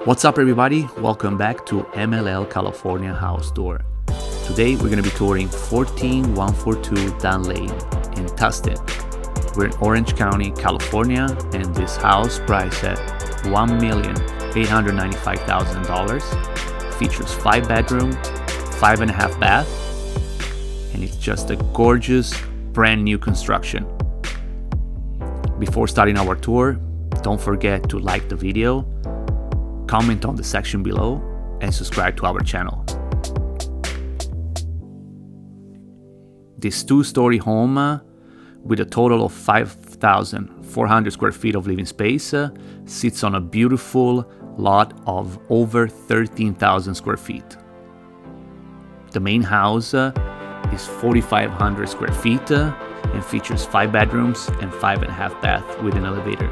What's up, everybody? Welcome back to MLL California House Tour. Today we're going to be touring 14142 Dan Lane in Tustin. We're in Orange County, California, and this house priced at $1,895,000 features 5-bedroom, 5.5 bath, and it's just a gorgeous brand new construction. Before starting our tour, don't forget to like the video, comment on the section below, and subscribe to our channel. This 2-story home with a total of 5,400 square feet of living space sits on a beautiful lot of over 13,000 square feet. The main house is 4,500 square feet and features 5 bedrooms and 5.5 bath with an elevator.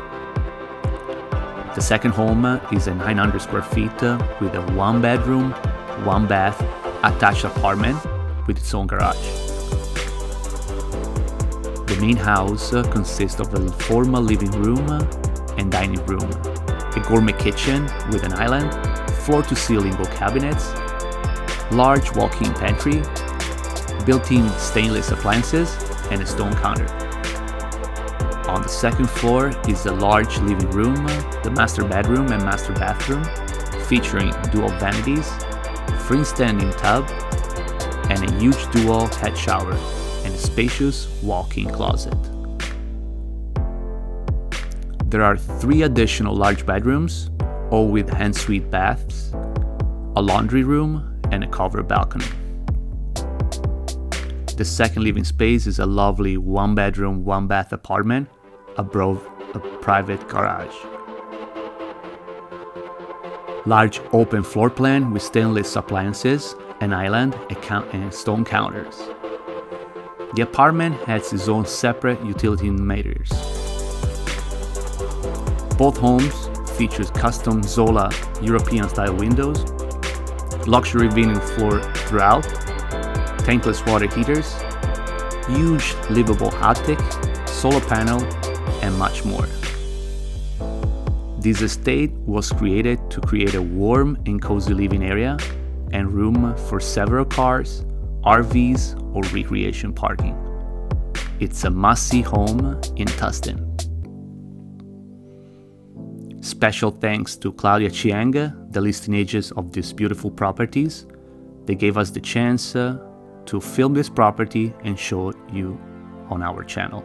The second home is a 900 square feet with a 1-bedroom, 1-bath attached apartment with its own garage. The main house consists of a formal living room and dining room, a gourmet kitchen with an island, floor-to-ceiling book cabinets, large walk-in pantry, built-in stainless appliances, and a stone counter. On the second floor is a large living room, the master bedroom and master bathroom, featuring dual vanities, freestanding tub, and a huge dual head shower and a spacious walk-in closet. There are 3 additional large bedrooms, all with ensuite baths, a laundry room, and a covered balcony. The second living space is a lovely 1-bedroom, 1-bath apartment above a private garage. Large open floor plan with stainless appliances, an island, and stone counters. The apartment has its own separate utility meters. Both homes feature custom Zola European-style windows, luxury vinyl floor throughout, tankless water heaters, huge livable attic, solar panel, and much more. This estate was created to create a warm and cozy living area and room for several cars, RVs, or recreation parking. It's a must-see home in Tustin. Special thanks to Claudia Chyang, the listing agent of these beautiful properties. They gave us the chance to film this property and show you on our channel.